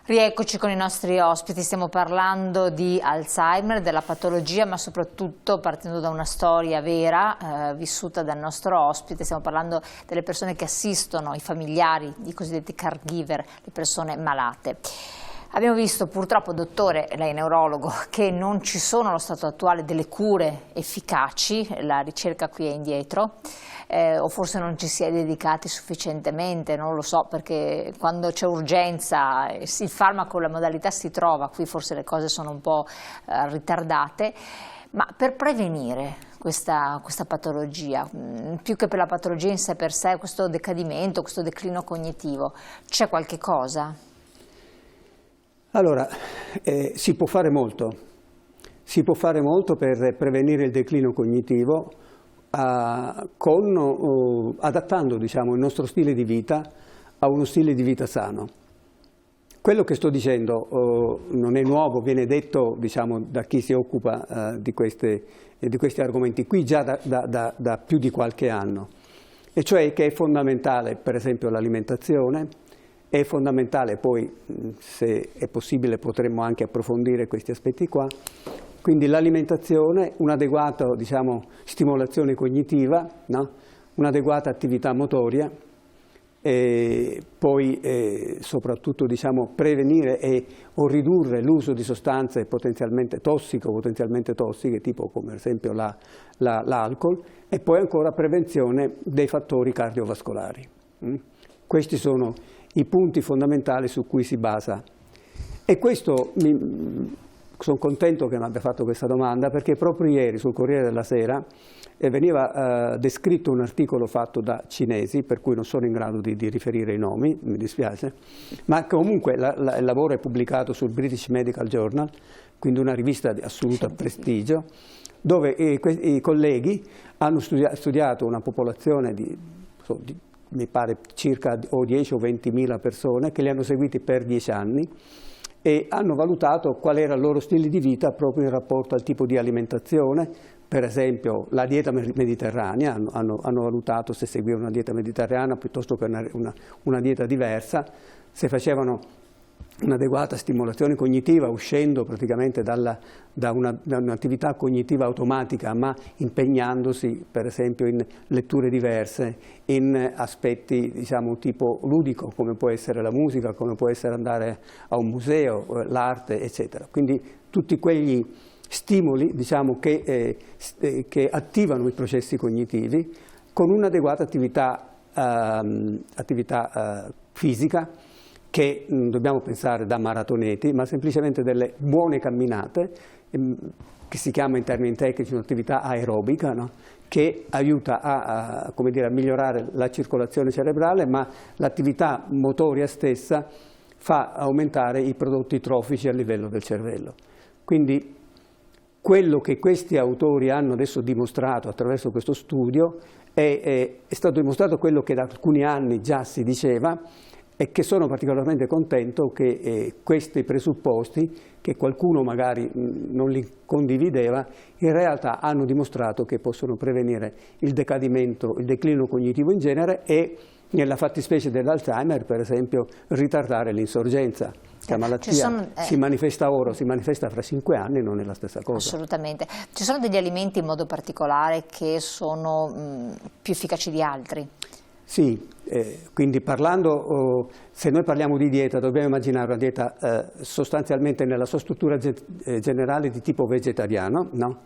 Rieccoci con i nostri ospiti, stiamo parlando di Alzheimer, della patologia, ma soprattutto partendo da una storia vera vissuta dal nostro ospite. Stiamo parlando delle persone che assistono i familiari, i cosiddetti caregiver, le persone malate. Abbiamo visto purtroppo, dottore, lei è neurologo, che non ci sono allo stato attuale delle cure efficaci, la ricerca qui è indietro. O forse non ci si è dedicati sufficientemente, non lo so, perché quando c'è urgenza il farmaco, la modalità si trova, qui forse le cose sono un po' ritardate, ma per prevenire questa patologia, più che per la patologia in sé per sé, questo decadimento, questo declino cognitivo, c'è qualche cosa? Allora, si può fare molto per prevenire il declino cognitivo, adattando, diciamo, il nostro stile di vita a uno stile di vita sano. Quello che sto dicendo non è nuovo, viene detto, diciamo, da chi si occupa di questi argomenti qui già da più di qualche anno, e cioè che è fondamentale, per esempio, l'alimentazione, è fondamentale, poi se è possibile potremmo anche approfondire questi aspetti qua. Quindi l'alimentazione, un'adeguata, diciamo, stimolazione cognitiva, no? Un'adeguata attività motoria, e poi soprattutto, diciamo, prevenire o ridurre l'uso di sostanze potenzialmente tossiche, tipo come per esempio l'alcol, e poi ancora prevenzione dei fattori cardiovascolari. Questi sono i punti fondamentali su cui si basa. E questo sono contento che mi abbia fatto questa domanda, perché proprio ieri sul Corriere della Sera veniva descritto un articolo fatto da cinesi, per cui non sono in grado di riferire i nomi, mi dispiace, ma comunque il lavoro è pubblicato sul British Medical Journal, quindi una rivista di assoluto prestigio, dove i colleghi hanno studiato una popolazione mi pare circa 10 o 20.000 persone, che li hanno seguiti per 10 anni, e hanno valutato qual era il loro stile di vita proprio in rapporto al tipo di alimentazione. Per esempio la dieta mediterranea, hanno valutato se seguivano una dieta mediterranea piuttosto che una dieta diversa, se facevano un'adeguata stimolazione cognitiva, uscendo praticamente da un'attività cognitiva automatica, ma impegnandosi per esempio in letture diverse, in aspetti, diciamo, tipo ludico, come può essere la musica, come può essere andare a un museo, l'arte, eccetera. Quindi tutti quegli stimoli, diciamo, che attivano i processi cognitivi con un'adeguata attività fisica, che non dobbiamo pensare da maratoneti, ma semplicemente delle buone camminate, che si chiama in termini tecnici un'attività aerobica, no? Che aiuta a migliorare la circolazione cerebrale, ma l'attività motoria stessa fa aumentare i prodotti trofici a livello del cervello. Quindi quello che questi autori hanno adesso dimostrato attraverso questo studio è stato dimostrato quello che da alcuni anni già si diceva, e che sono particolarmente contento che questi presupposti, che qualcuno magari non li condivideva, in realtà hanno dimostrato che possono prevenire il decadimento, il declino cognitivo in genere, e nella fattispecie dell'Alzheimer, per esempio, ritardare l'insorgenza. La malattia si manifesta ora o si manifesta fra 5 anni, non è la stessa cosa. Assolutamente. Ci sono degli alimenti in modo particolare che sono più efficaci di altri? Sì, quindi se noi parliamo di dieta, dobbiamo immaginare una dieta sostanzialmente nella sua struttura generale di tipo vegetariano, no?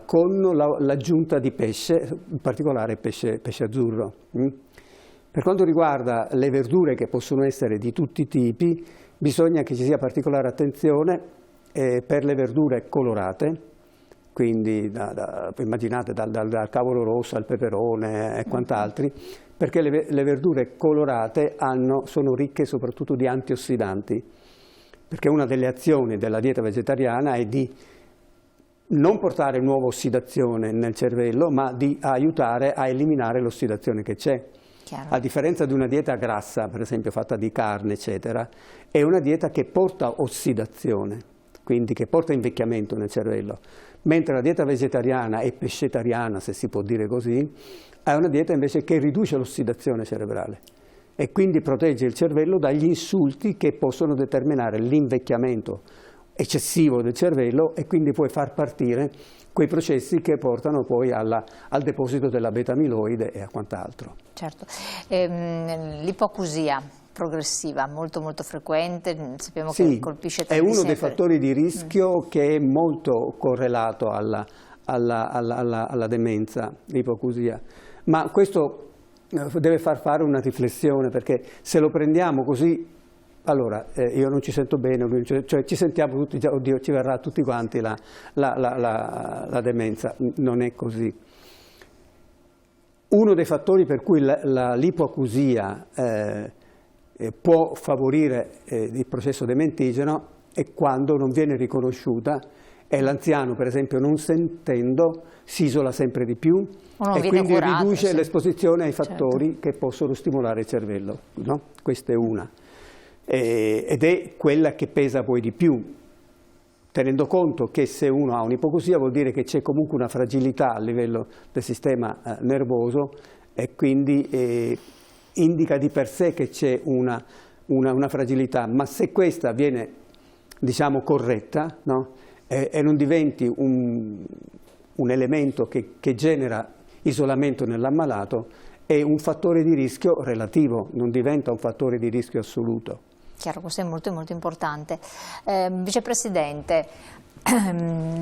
Con l'aggiunta di pesce, in particolare pesce azzurro. Per quanto riguarda le verdure, che possono essere di tutti i tipi, bisogna che ci sia particolare attenzione per le verdure colorate. Quindi immaginate dal cavolo rosso al peperone e quant'altri, perché le verdure colorate sono ricche soprattutto di antiossidanti, perché una delle azioni della dieta vegetariana è di non portare nuova ossidazione nel cervello, ma di aiutare a eliminare l'ossidazione che c'è. A differenza di una dieta grassa, per esempio fatta di carne, eccetera, è una dieta che porta ossidazione, quindi che porta invecchiamento nel cervello. Mentre la dieta vegetariana e pescetariana, se si può dire così, è una dieta invece che riduce l'ossidazione cerebrale. e quindi protegge il cervello dagli insulti che possono determinare l'invecchiamento eccessivo del cervello e quindi puoi far partire quei processi che portano poi al deposito della beta-amiloide e a quant'altro. Certo. L'ipoacusia progressiva, molto frequente, sappiamo che colpisce tantissime. È uno dei fattori di rischio che è molto correlato alla demenza, l'ipoacusia, ma questo deve far fare una riflessione, perché se lo prendiamo così, allora io non ci sento bene, cioè ci sentiamo tutti, oddio ci verrà a tutti quanti la demenza, non è così. Uno dei fattori per cui l'ipoacusia può favorire il processo dementigeno è quando non viene riconosciuta e l'anziano, per esempio, non sentendo, si isola sempre di più e quindi riduce l'esposizione ai fattori che possono stimolare il cervello, no? Questa è una. Ed è quella che pesa poi di più, tenendo conto che se uno ha un'ipoacusia vuol dire che c'è comunque una fragilità a livello del sistema nervoso e quindi indica di per sé che c'è una fragilità, ma se questa viene, diciamo, corretta, no? E non diventi un elemento che genera isolamento nell'ammalato, è un fattore di rischio relativo, non diventa un fattore di rischio assoluto. Chiaro, questo è molto importante. Vicepresidente,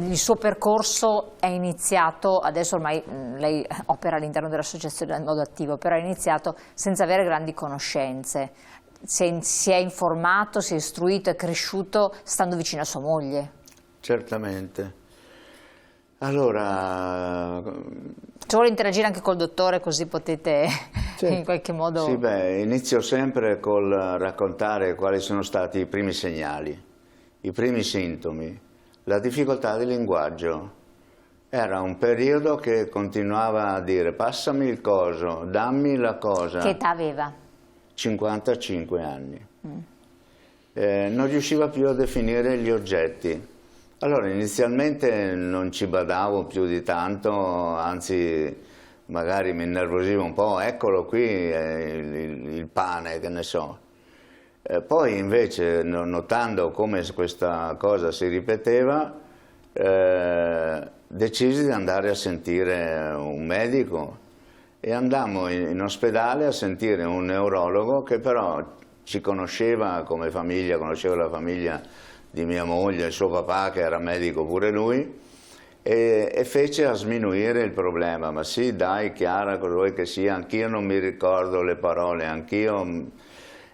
il suo percorso è iniziato, adesso ormai lei opera all'interno dell'associazione in modo attivo, però è iniziato senza avere grandi conoscenze. Si è informato, si è istruito, è cresciuto stando vicino a sua moglie. Certamente. Allora, ci vuole interagire anche col dottore, così potete in qualche modo... Sì, inizio sempre col raccontare quali sono stati i primi segnali, i primi sintomi. La difficoltà di linguaggio. Era un periodo che continuava a dire passami il coso, dammi la cosa. Che età aveva? 55 anni. Non riusciva più a definire gli oggetti. Allora inizialmente non ci badavo più di tanto, anzi magari mi innervosivo un po', eccolo qui il pane, che ne so. Poi invece, notando come questa cosa si ripeteva, decisi di andare a sentire un medico e andammo in ospedale a sentire un neurologo che però ci conosceva come famiglia, conosceva la famiglia di mia moglie, il suo papà che era medico pure lui, e fece a sminuire il problema. Ma sì, dai Chiara, cosa vuoi che sia, anch'io non mi ricordo le parole, anch'io.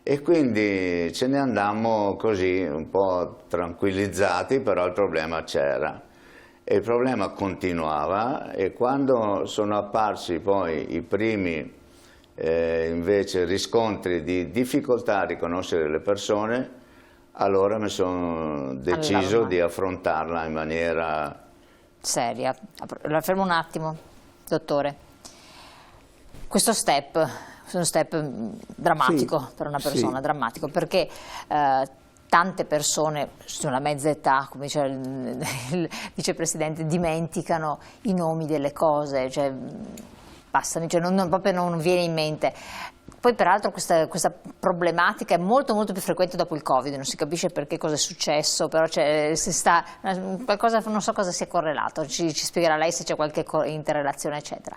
E quindi ce ne andammo così, un po' tranquillizzati, però il problema c'era. E il problema continuava, e quando sono apparsi poi i primi invece riscontri di difficoltà a riconoscere le persone, allora mi sono deciso di affrontarla in maniera seria. La fermo un attimo, dottore. Questo step è uno step drammatico per una persona, drammatico, perché tante persone sulla mezza età, come diceva il vicepresidente, dimenticano i nomi delle cose, cioè passano, cioè proprio non viene in mente. Poi peraltro questa problematica è molto più frequente dopo il Covid, non si capisce perché cosa è successo, però qualcosa, non so cosa sia correlato, ci spiegherà lei se c'è qualche interrelazione eccetera.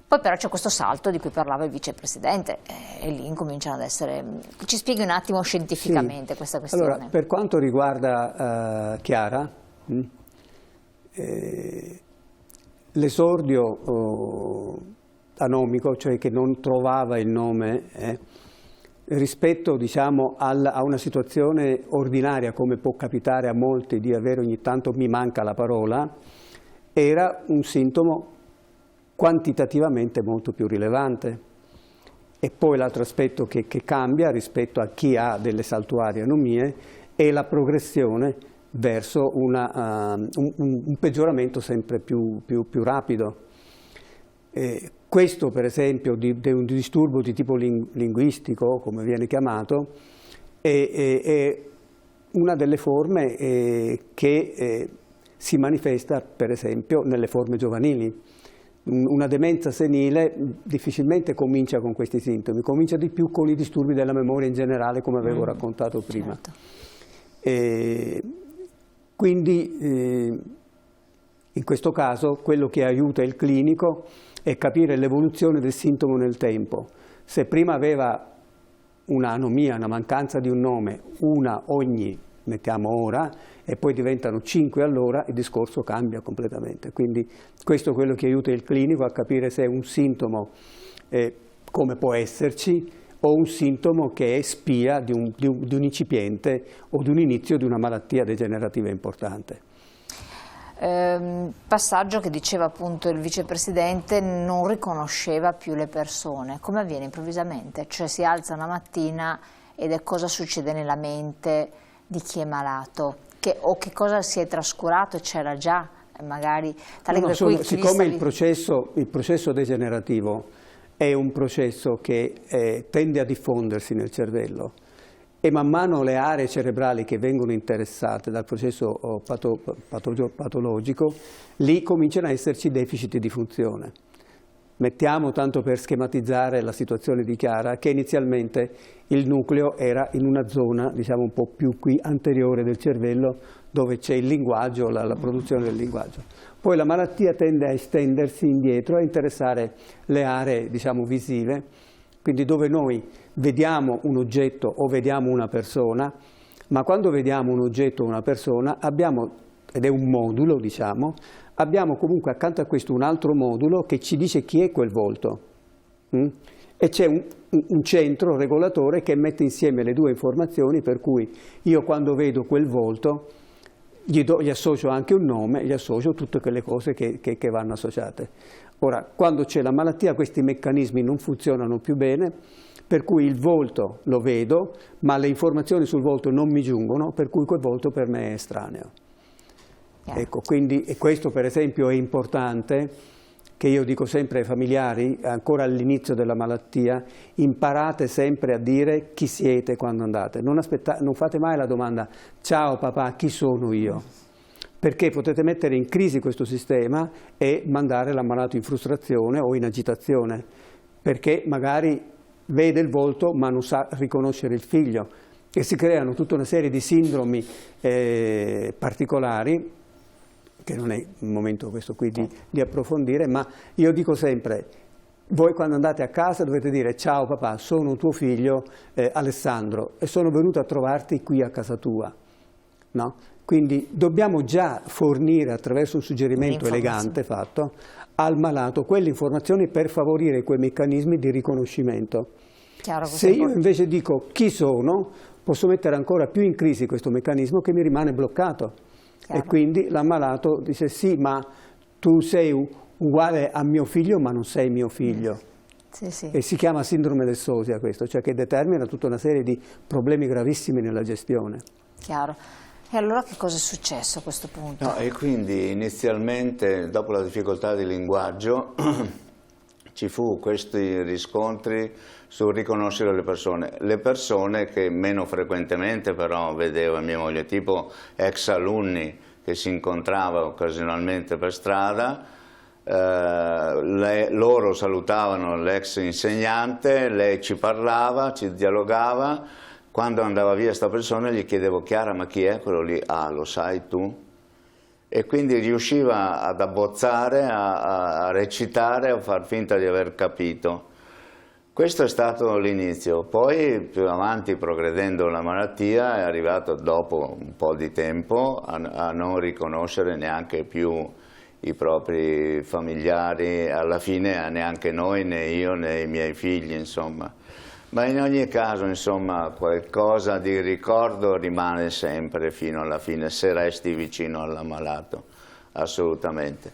Poi però c'è questo salto di cui parlava il vicepresidente e lì incominciano ad essere... Ci spieghi un attimo scientificamente questa questione. Allora, per quanto riguarda Chiara, l'esordio anomico, cioè che non trovava il nome, rispetto, diciamo, a una situazione ordinaria, come può capitare a molti di avere ogni tanto mi manca la parola, era un sintomo quantitativamente molto più rilevante. E poi l'altro aspetto che cambia rispetto a chi ha delle saltuarie anomie è la progressione verso un peggioramento sempre più rapido. Questo per esempio di un disturbo di tipo linguistico, come viene chiamato, è una delle forme che si manifesta per esempio nelle forme giovanili. una demenza senile difficilmente comincia con questi sintomi, comincia di più con i disturbi della memoria in generale, come avevo raccontato prima. Certo. Quindi in questo caso quello che aiuta il clinico è capire l'evoluzione del sintomo nel tempo. Se prima aveva un'anomia, una mancanza di un nome, una ogni, mettiamo ora, e poi diventano 5 all'ora, il discorso cambia completamente. Quindi questo è quello che aiuta il clinico a capire se è un sintomo come può esserci, o un sintomo che è spia di un incipiente o di un inizio di una malattia degenerativa importante. Passaggio che diceva appunto il vicepresidente, non riconosceva più le persone. Come avviene improvvisamente? Cioè si alza una mattina ed è cosa succede nella mente di chi è malato? O che cosa si è trascurato e c'era già magari? Siccome il processo degenerativo è un processo che tende a diffondersi nel cervello, e man mano le aree cerebrali che vengono interessate dal processo patologico, lì cominciano a esserci deficit di funzione. Mettiamo, tanto per schematizzare la situazione di Chiara, che inizialmente il nucleo era in una zona, diciamo, un po' più qui anteriore del cervello, dove c'è il linguaggio, la produzione del linguaggio. Poi la malattia tende a estendersi indietro, a interessare le aree, diciamo, visive, quindi dove noi vediamo un oggetto o vediamo una persona, ma quando vediamo un oggetto o una persona abbiamo, ed è un modulo, diciamo, abbiamo comunque accanto a questo un altro modulo che ci dice chi è quel volto. E c'è un centro regolatore che mette insieme le due informazioni, per cui io quando vedo quel volto gli associo anche un nome, gli associo tutte quelle cose che vanno associate. Ora, quando c'è la malattia questi meccanismi non funzionano più bene, per cui il volto lo vedo, ma le informazioni sul volto non mi giungono, per cui quel volto per me è estraneo. Ecco, quindi, e questo per esempio è importante, che io dico sempre ai familiari, ancora all'inizio della malattia, imparate sempre a dire chi siete quando andate. Non fate mai la domanda, ciao papà, chi sono io? Perché potete mettere in crisi questo sistema e mandare l'ammalato in frustrazione o in agitazione, perché magari vede il volto ma non sa riconoscere il figlio, e si creano tutta una serie di sindromi particolari, che non è il momento questo qui di approfondire, ma io dico sempre, voi quando andate a casa dovete dire ciao papà, sono tuo figlio Alessandro e sono venuto a trovarti qui a casa tua, no? Quindi dobbiamo già fornire attraverso un suggerimento elegante fatto al malato quelle informazioni per favorire quei meccanismi di riconoscimento. Se io invece dico chi sono, posso mettere ancora più in crisi questo meccanismo che mi rimane bloccato. E quindi l'ammalato dice sì, ma tu sei uguale a mio figlio ma non sei mio figlio. E si chiama sindrome del sosia questo, cioè che determina tutta una serie di problemi gravissimi nella gestione. Chiaro. E allora che cosa è successo a questo punto? No, e quindi inizialmente, dopo la difficoltà di linguaggio, ci fu questi riscontri sul riconoscere le persone che meno frequentemente però vedevo mia moglie, tipo ex alunni che si incontrava occasionalmente per strada, loro salutavano l'ex insegnante, lei ci parlava, ci dialogava. Quando andava via sta persona gli chiedevo Chiara, ma chi è quello lì? Ah, lo sai tu? E quindi riusciva ad abbozzare, a recitare, a far finta di aver capito. Questo è stato l'inizio, poi più avanti progredendo la malattia è arrivato dopo un po' di tempo a non riconoscere neanche più i propri familiari, alla fine neanche noi, né io né i miei figli, insomma. Ma in ogni caso, insomma, qualcosa di ricordo rimane sempre fino alla fine, se resti vicino all'ammalato, assolutamente.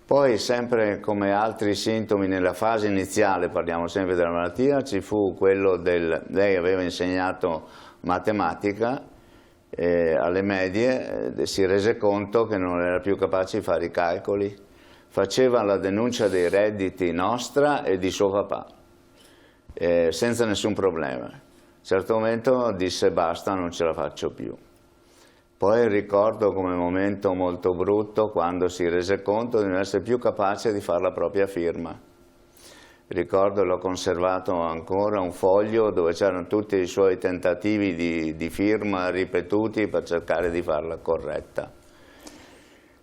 Poi, sempre come altri sintomi nella fase iniziale, parliamo sempre della malattia, ci fu quello lei aveva insegnato matematica alle medie, si rese conto che non era più capace di fare i calcoli, faceva la denuncia dei redditi nostra e di suo papà. Senza nessun problema. A un certo momento disse basta, non ce la faccio più. Poi ricordo come momento molto brutto quando si rese conto di non essere più capace di fare la propria firma. Ricordo, l'ho conservato ancora, un foglio dove c'erano tutti i suoi tentativi di firma ripetuti per cercare di farla corretta.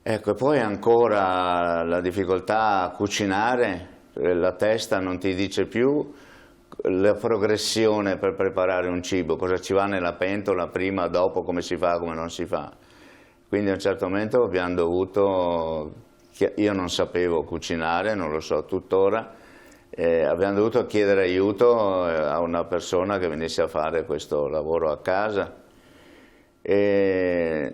Ecco, e poi ancora la difficoltà a cucinare, la testa non ti dice più la progressione per preparare un cibo, cosa ci va nella pentola, prima, dopo, come si fa, come non si fa. Quindi a un certo momento abbiamo dovuto, io non sapevo cucinare, non lo so tuttora, abbiamo dovuto chiedere aiuto a una persona che venisse a fare questo lavoro a casa. E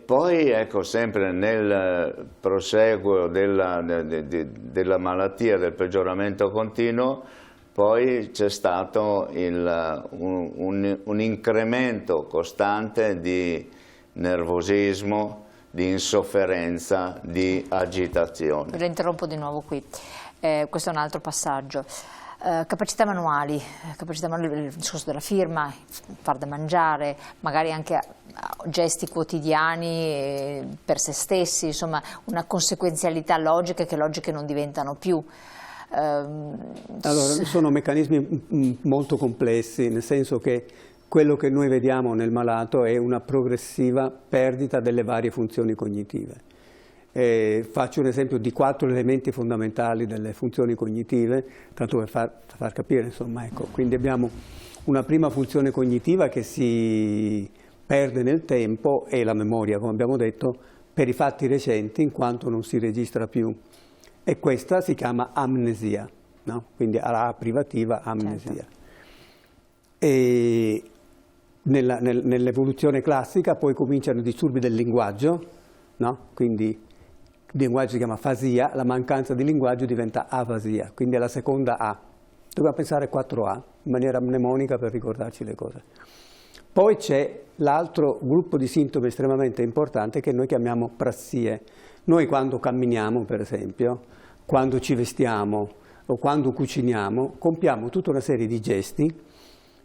poi, ecco, sempre nel proseguo della malattia, del peggioramento continuo, poi c'è stato un incremento costante di nervosismo, di insofferenza, di agitazione. La interrompo di nuovo qui, questo è un altro passaggio. Capacità manuali, il discorso della firma, far da mangiare, magari anche gesti quotidiani per se stessi, insomma una conseguenzialità logica che logiche non diventano più. Allora, sono meccanismi molto complessi, nel senso che quello che noi vediamo nel malato è una progressiva perdita delle varie funzioni cognitive. Faccio un esempio di 4 elementi fondamentali delle funzioni cognitive, tanto per far capire, insomma, ecco. Quindi abbiamo una prima funzione cognitiva che si perde nel tempo, e la memoria, come abbiamo detto, per i fatti recenti, in quanto non si registra più. E questa si chiama amnesia, no? Quindi alla privativa amnesia. Certo. E nell'evoluzione classica poi cominciano i disturbi del linguaggio, no? Quindi il linguaggio si chiama afasia, la mancanza di linguaggio diventa afasia, quindi è la seconda A. Dobbiamo pensare 4A, in maniera mnemonica per ricordarci le cose. Poi c'è l'altro gruppo di sintomi estremamente importante che noi chiamiamo prassie. Noi quando camminiamo, per esempio, quando ci vestiamo o quando cuciniamo, compiamo tutta una serie di gesti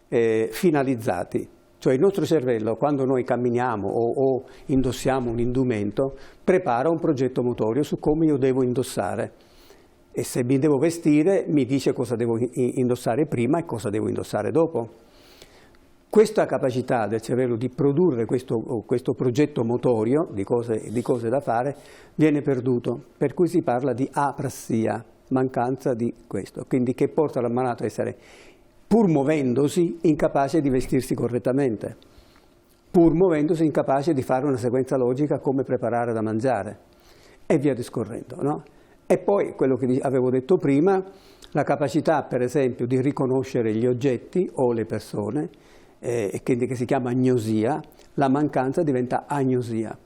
finalizzati. Cioè il nostro cervello, quando noi camminiamo o indossiamo un indumento, prepara un progetto motorio su come io devo indossare. E se mi devo vestire, mi dice cosa devo indossare prima e cosa devo indossare dopo. Questa capacità del cervello di produrre questo progetto motorio di cose da fare viene perduto, per cui si parla di aprassia, mancanza di questo, quindi che porta l'ammalato a essere, pur muovendosi, incapace di vestirsi correttamente, pur muovendosi incapace di fare una sequenza logica come preparare da mangiare e via discorrendo, no? E poi quello che avevo detto prima, la capacità per esempio di riconoscere gli oggetti o le persone, che si chiama agnosia, la mancanza diventa agnosia.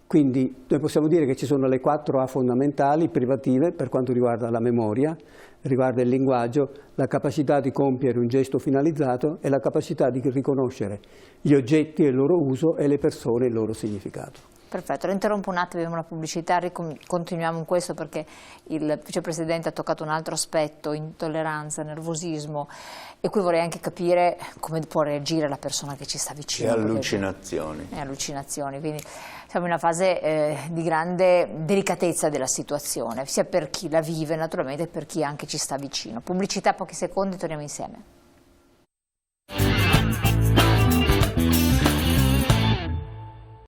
Quindi noi possiamo dire che ci sono le 4 A fondamentali privative per quanto riguarda la memoria, riguarda il linguaggio, la capacità di compiere un gesto finalizzato e la capacità di riconoscere gli oggetti e il loro uso e le persone e il loro significato. Perfetto, lo interrompo un attimo, abbiamo una pubblicità, continuiamo in questo perché il vicepresidente ha toccato un altro aspetto, intolleranza, nervosismo, e qui vorrei anche capire come può reagire la persona che ci sta vicino. E allucinazioni. E allucinazioni, quindi siamo in una fase di grande delicatezza della situazione, sia per chi la vive naturalmente e per chi anche ci sta vicino. Pubblicità, pochi secondi, torniamo insieme.